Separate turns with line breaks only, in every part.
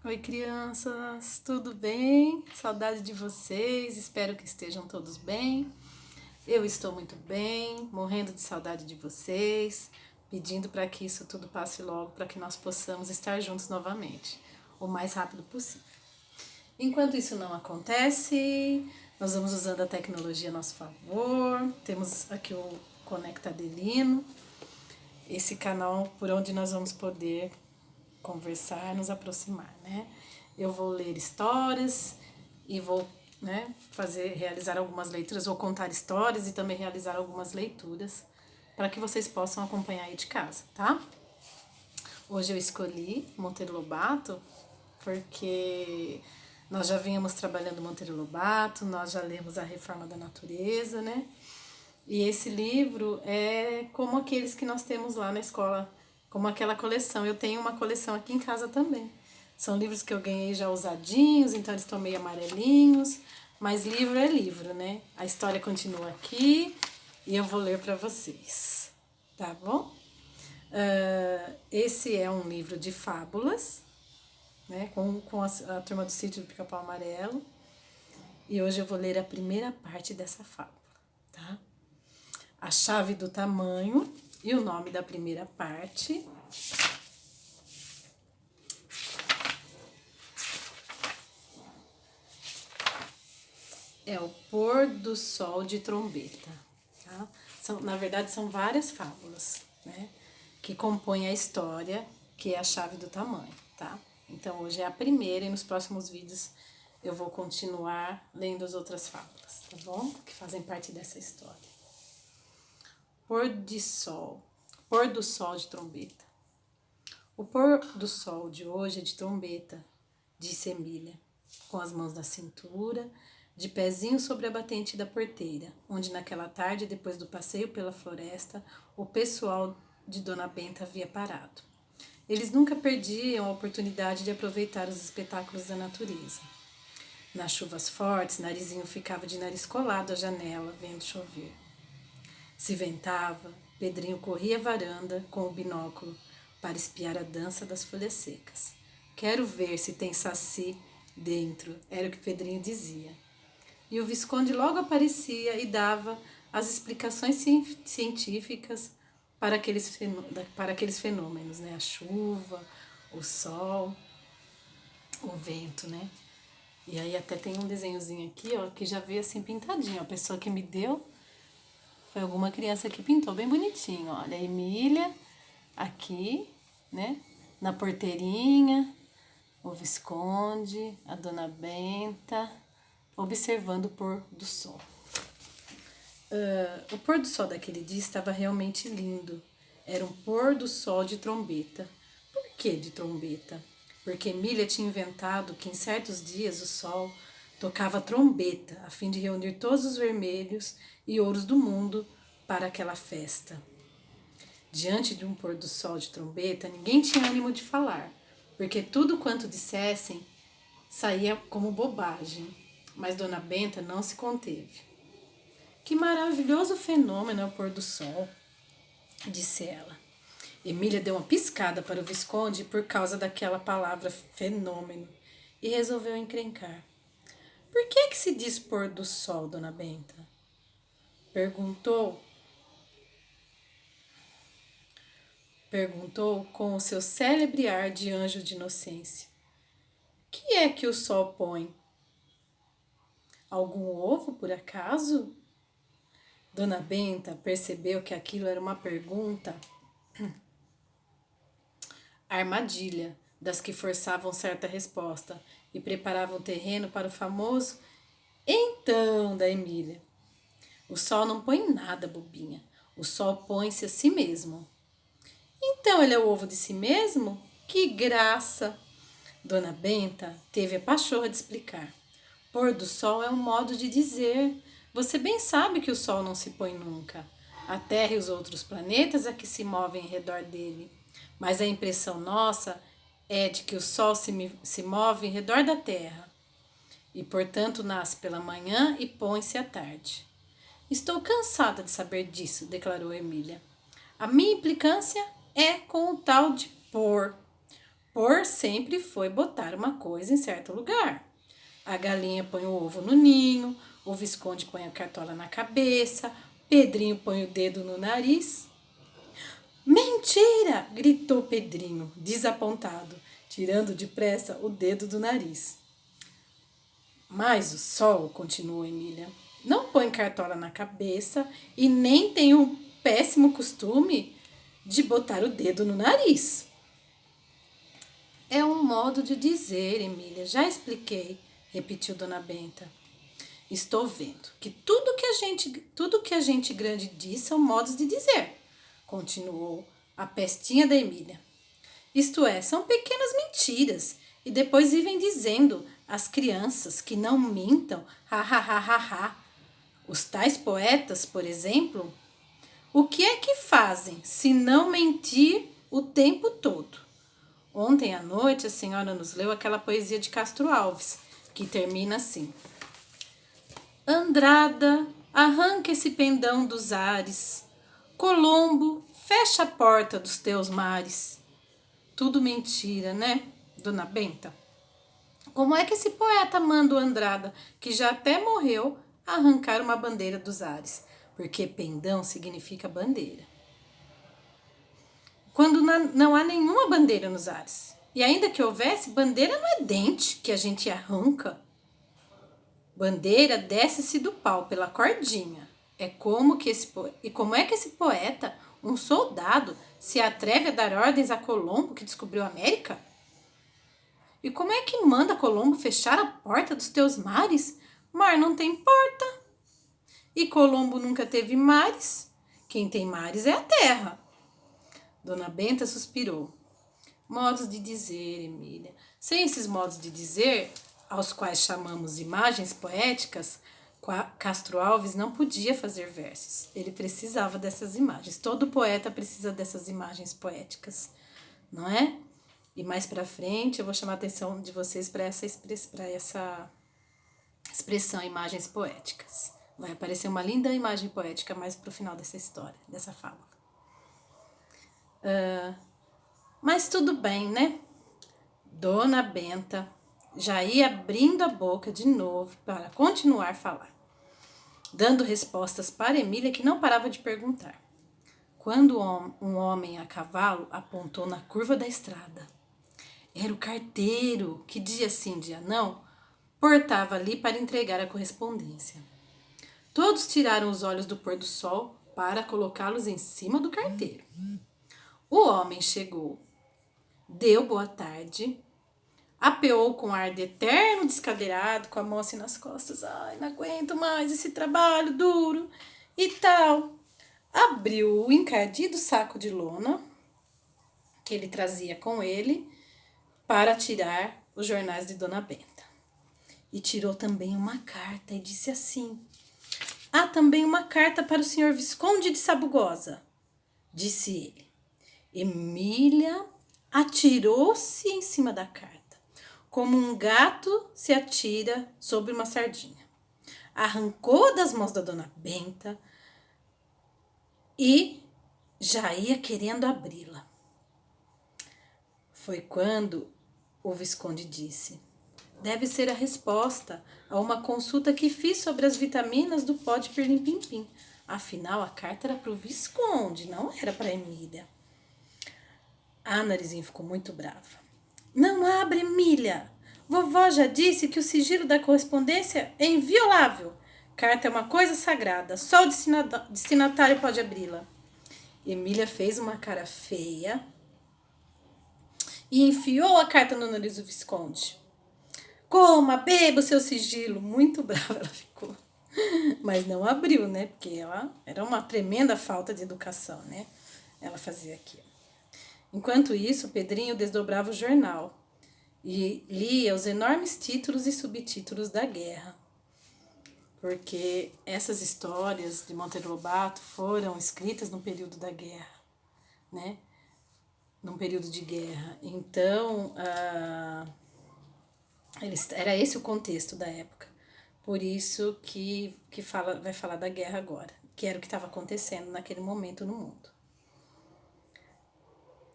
Oi, crianças, tudo bem? Saudade de vocês, espero que estejam todos bem. Eu estou muito bem, morrendo de saudade de vocês, pedindo para que isso tudo passe logo, para que nós possamos estar juntos novamente, o mais rápido possível. Enquanto isso não acontece, nós vamos usando a tecnologia a nosso favor. Temos aqui o Conecta Adelino, esse canal por onde nós vamos poder conversar, nos aproximar, né? Eu vou ler histórias e vou, né, realizar algumas leituras, vou contar histórias e também realizar algumas leituras para que vocês possam acompanhar aí de casa, tá? Hoje eu escolhi Monteiro Lobato porque nós já vínhamos trabalhando Monteiro Lobato, nós já lemos A Reforma da Natureza, né? E esse livro é como aqueles que nós temos lá na escola, como aquela coleção. Eu tenho uma coleção aqui em casa também. São livros que eu ganhei já usadinhos, então eles estão meio amarelinhos. Mas livro é livro, né? A história continua aqui e eu vou ler para vocês, tá bom? Esse é um livro de fábulas, né? Com a turma do Sítio do Pica-Pau Amarelo. E hoje eu vou ler a primeira parte dessa fábula, tá? A chave do tamanho e o nome da primeira parte é o pôr do sol de trombeta. Tá? Na verdade, são várias fábulas, né, que compõem a história, que é a chave do tamanho. Tá? Então, hoje é a primeira e nos próximos vídeos eu vou continuar lendo as outras fábulas, tá bom? Que fazem parte dessa história. Pôr do sol de trombeta. O pôr do sol de hoje é de trombeta, disse Emília, com as mãos na cintura, de pezinho sobre a batente da porteira, onde naquela tarde, depois do passeio pela floresta, o pessoal de Dona Benta havia parado. Eles nunca perdiam a oportunidade de aproveitar os espetáculos da natureza. Nas chuvas fortes, Narizinho ficava de nariz colado à janela, vendo chover. Se ventava, Pedrinho corria à varanda com o binóculo para espiar a dança das folhas secas. Quero ver se tem saci dentro, era o que Pedrinho dizia. E o Visconde logo aparecia e dava as explicações científicas para aqueles fenômenos, né? A chuva, o sol, o vento, né? E aí até tem um desenhozinho aqui, ó, que já veio assim pintadinho. A pessoa que me deu foi alguma criança que pintou bem bonitinho. Olha, a Emília aqui, né? Na porteirinha, o Visconde, a Dona Benta, observando o pôr do sol. O pôr do sol daquele dia estava realmente lindo. Era um pôr do sol de trombeta. Por que de trombeta? Porque Emília tinha inventado que em certos dias o sol tocava trombeta a fim de reunir todos os vermelhos e ouros do mundo para aquela festa. Diante de um pôr do sol de trombeta, ninguém tinha ânimo de falar, porque tudo quanto dissessem saía como bobagem. Mas Dona Benta não se conteve. Que maravilhoso fenômeno é o pôr do sol, disse ela. Emília deu uma piscada para o Visconde por causa daquela palavra fenômeno e resolveu encrencar. Por que se diz pôr do sol, Dona Benta? Perguntou com o seu célebre ar de anjo de inocência. Que é que o sol põe? Algum ovo, por acaso? Dona Benta percebeu que aquilo era uma pergunta armadilha, das que forçavam certa resposta e preparavam o terreno para o famoso então da Emília. O sol não põe nada, bobinha. O sol põe-se a si mesmo. Então ele é o ovo de si mesmo? Que graça! Dona Benta teve a pachorra de explicar. Pôr do sol é um modo de dizer. Você bem sabe que o sol não se põe nunca. A Terra e os outros planetas é que se movem em redor dele. Mas a impressão nossa é de que o sol se move em redor da Terra. E, portanto, nasce pela manhã e põe-se à tarde. Estou cansada de saber disso, declarou Emília. A minha implicância é com o tal de pôr. Por sempre foi botar uma coisa em certo lugar. A galinha põe o ovo no ninho, o Visconde põe a cartola na cabeça, Pedrinho põe o dedo no nariz. Mentira! Gritou Pedrinho, desapontado, tirando depressa o dedo do nariz. Mas o sol, continuou Emília, não põe cartola na cabeça e nem tem o péssimo costume de botar o dedo no nariz. É um modo de dizer, Emília, já expliquei, repetiu Dona Benta. Estou vendo que tudo que a gente grande diz são modos de dizer, continuou a pestinha da Emília. Isto é, são pequenas mentiras e depois vivem dizendo às crianças que não mintam, ha, ha, ha, ha, ha. Os tais poetas, por exemplo, o que é que fazem se não mentir o tempo todo? Ontem à noite a senhora nos leu aquela poesia de Castro Alves, que termina assim. Andrada, arranca esse pendão dos ares. Colombo, fecha a porta dos teus mares. Tudo mentira, né, Dona Benta? Como é que esse poeta manda o Andrada, que já até morreu, arrancar uma bandeira dos ares? Porque pendão significa bandeira. Quando não há nenhuma bandeira nos ares. E ainda que houvesse, bandeira não é dente que a gente arranca. Bandeira desce-se do pau pela cordinha. Como é que esse poeta, um soldado, se atreve a dar ordens a Colombo que descobriu a América? E como é que manda Colombo fechar a porta dos teus mares? Mar não tem porta. E Colombo nunca teve mares. Quem tem mares é a terra. Dona Benta suspirou. Modos de dizer, Emília. Sem esses modos de dizer, aos quais chamamos imagens poéticas, Castro Alves não podia fazer versos. Ele precisava dessas imagens. Todo poeta precisa dessas imagens poéticas, não é? E mais pra frente eu vou chamar a atenção de vocês para essa expressão, imagens poéticas. Vai aparecer uma linda imagem poética mais pro final dessa história, dessa fábula. Mas tudo bem, né? Dona Benta já ia abrindo a boca de novo para continuar a falar, dando respostas para Emília que não parava de perguntar. Quando um homem a cavalo apontou na curva da estrada. Era o carteiro que, dia sim, dia não, portava ali para entregar a correspondência. Todos tiraram os olhos do pôr do sol para colocá-los em cima do carteiro. O homem chegou, deu boa tarde, apeou com ar de eterno descadeirado, com a mão assim nas costas. Ai, não aguento mais esse trabalho duro e tal. Abriu o encardido saco de lona que ele trazia com ele para tirar os jornais de Dona Benta. E tirou também uma carta e disse assim: há também uma carta para o senhor Visconde de Sabugosa, disse ele. Emília atirou-se em cima da carta, como um gato se atira sobre uma sardinha. Arrancou das mãos da Dona Benta e já ia querendo abri-la. Foi quando o Visconde disse: deve ser a resposta a uma consulta que fiz sobre as vitaminas do pó de pirlim-pim-pim. Afinal, a carta era para o Visconde, não era para Emília. A Narizinho ficou muito brava. Não abre, Emília! Vovó já disse que o sigilo da correspondência é inviolável. Carta é uma coisa sagrada, só o destinatário pode abri-la. Emília fez uma cara feia e enfiou a carta no nariz do Visconde. Coma, beba o seu sigilo. Muito brava ela ficou. Mas não abriu, né? Porque ela era uma tremenda falta de educação, né? Ela fazia aquilo. Enquanto isso, Pedrinho desdobrava o jornal e lia os enormes títulos e subtítulos da guerra. Porque essas histórias de Monteiro Lobato foram escritas no período da guerra, né? Num período de guerra. Então, era esse o contexto da época. Por isso que vai falar da guerra agora, que era o que estava acontecendo naquele momento no mundo.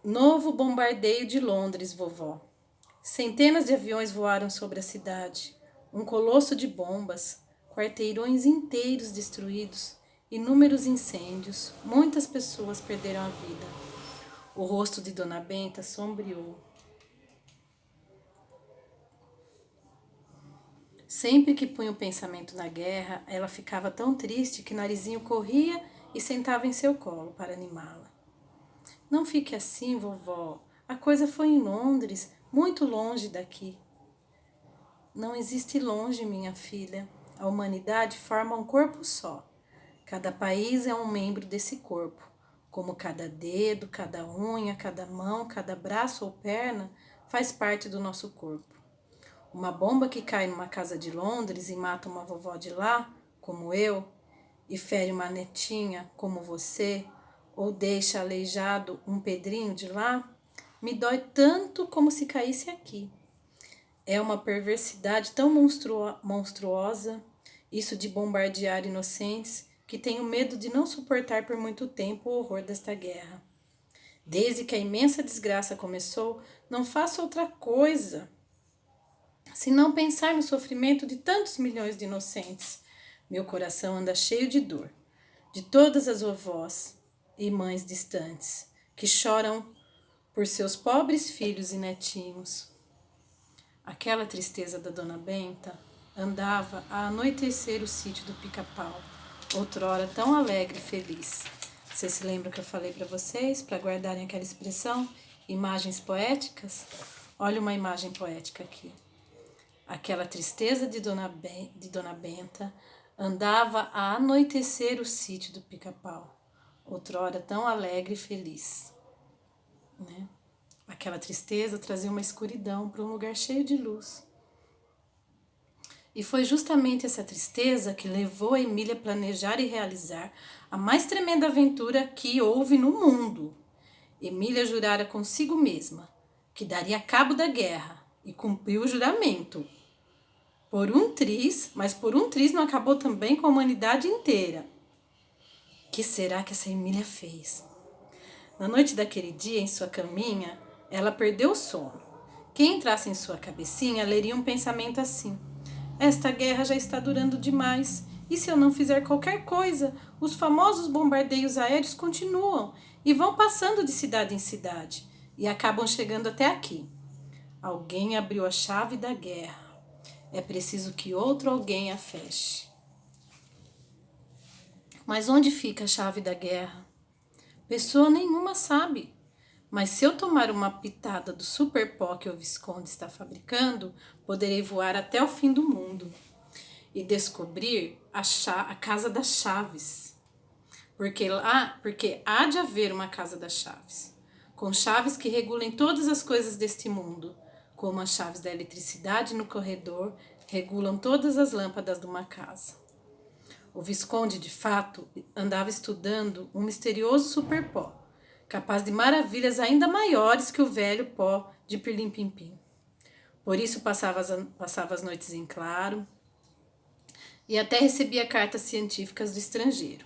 Novo bombardeio de Londres, vovó. Centenas de aviões voaram sobre a cidade. Um colosso de bombas, quarteirões inteiros destruídos, inúmeros incêndios, muitas pessoas perderam a vida. O rosto de Dona Benta sombreou. Sempre que punha o pensamento na guerra, ela ficava tão triste que Narizinho corria e sentava em seu colo para animá-la. Não fique assim, vovó. A coisa foi em Londres, muito longe daqui. Não existe longe, minha filha. A humanidade forma um corpo só. Cada país é um membro desse corpo. Como cada dedo, cada unha, cada mão, cada braço ou perna faz parte do nosso corpo. Uma bomba que cai numa casa de Londres e mata uma vovó de lá, como eu, e fere uma netinha, como você, ou deixa aleijado um Pedrinho de lá, me dói tanto como se caísse aqui. É uma perversidade tão monstruosa, isso de bombardear inocentes, que tenho medo de não suportar por muito tempo o horror desta guerra. Desde que a imensa desgraça começou, não faço outra coisa senão pensar no sofrimento de tantos milhões de inocentes. Meu coração anda cheio de dor, de todas as vovós e mães distantes, que choram por seus pobres filhos e netinhos. Aquela tristeza da Dona Benta andava a anoitecer o sítio do Pica-Pau, outrora tão alegre e feliz. Vocês se lembram que eu falei para vocês, para guardarem aquela expressão, imagens poéticas? Olha uma imagem poética aqui. Aquela tristeza de Dona Benta andava a anoitecer o sítio do Pica-Pau, outrora tão alegre e feliz. Né? Aquela tristeza trazia uma escuridão para um lugar cheio de luz. E foi justamente essa tristeza que levou a Emília a planejar e realizar a mais tremenda aventura que houve no mundo. Emília jurara consigo mesma que daria cabo da guerra e cumpriu o juramento. Por um triz, mas por um triz não acabou também com a humanidade inteira. O que será que essa Emília fez? Na noite daquele dia, em sua caminha, ela perdeu o sono. Quem entrasse em sua cabecinha leria um pensamento assim: esta guerra já está durando demais, e se eu não fizer qualquer coisa, os famosos bombardeios aéreos continuam e vão passando de cidade em cidade e acabam chegando até aqui. Alguém abriu a chave da guerra. É preciso que outro alguém a feche. Mas onde fica a chave da guerra? Pessoa nenhuma sabe. Mas se eu tomar uma pitada do super pó que o Visconde está fabricando, poderei voar até o fim do mundo e descobrir a casa das chaves. Porque há de haver uma casa das chaves, com chaves que regulem todas as coisas deste mundo, como as chaves da eletricidade no corredor regulam todas as lâmpadas de uma casa. O Visconde, de fato, andava estudando um misterioso superpó, capaz de maravilhas ainda maiores que o velho pó de pirlim-pim-pim. Por isso passava as noites em claro e até recebia cartas científicas do estrangeiro.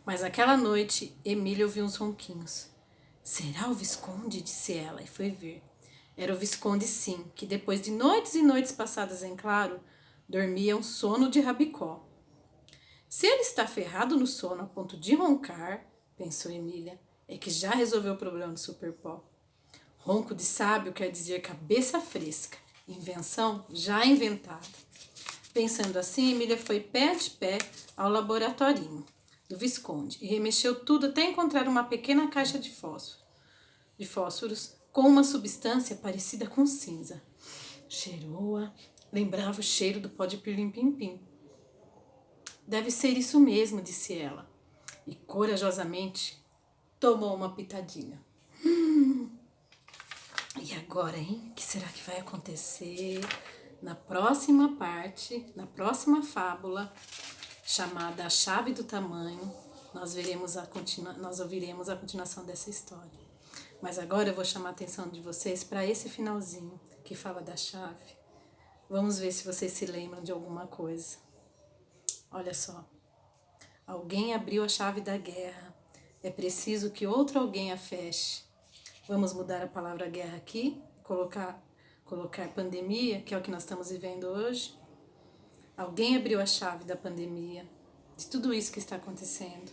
Mas aquela noite, Emília ouviu uns ronquinhos. Será o Visconde? Disse ela, e foi ver. Era o Visconde, sim, que depois de noites e noites passadas em claro, dormia um sono de rabicó. Se ele está ferrado no sono a ponto de roncar, pensou Emília, é que já resolveu o problema do superpó. Ronco de sábio quer dizer cabeça fresca, invenção já inventada. Pensando assim, Emília foi pé ante pé ao laboratorinho do Visconde e remexeu tudo até encontrar uma pequena caixa de fósforos com uma substância parecida com cinza. Cheirou-a, lembrava o cheiro do pó de pirlim-pim-pim. Deve ser isso mesmo, disse ela, e corajosamente tomou uma pitadinha. E agora, hein? O que será que vai acontecer na próxima parte, na próxima fábula, chamada A Chave do Tamanho? Nós ouviremos a continuação dessa história. Mas agora eu vou chamar a atenção de vocês para esse finalzinho que fala da chave. Vamos ver se vocês se lembram de alguma coisa. Olha só. Alguém abriu a chave da guerra. É preciso que outro alguém a feche. Vamos mudar a palavra guerra aqui, colocar pandemia, que é o que nós estamos vivendo hoje. Alguém abriu a chave da pandemia, de tudo isso que está acontecendo.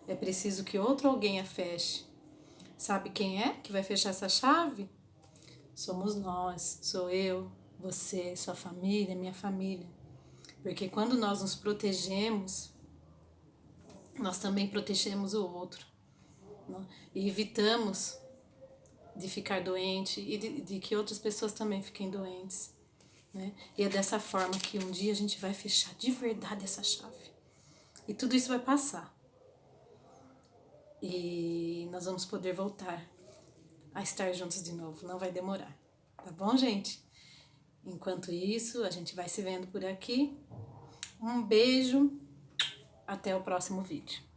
É preciso que outro alguém a feche. Sabe quem é que vai fechar essa chave? Somos nós, sou eu, você, sua família, minha família. Porque quando nós nos protegemos, nós também protegemos o outro, né? E evitamos de ficar doente e de que outras pessoas também fiquem doentes, né? E é dessa forma que um dia a gente vai fechar de verdade essa chave. E tudo isso vai passar. E nós vamos poder voltar a estar juntos de novo. Não vai demorar. Tá bom, gente? Enquanto isso, a gente vai se vendo por aqui. Um beijo. Até o próximo vídeo.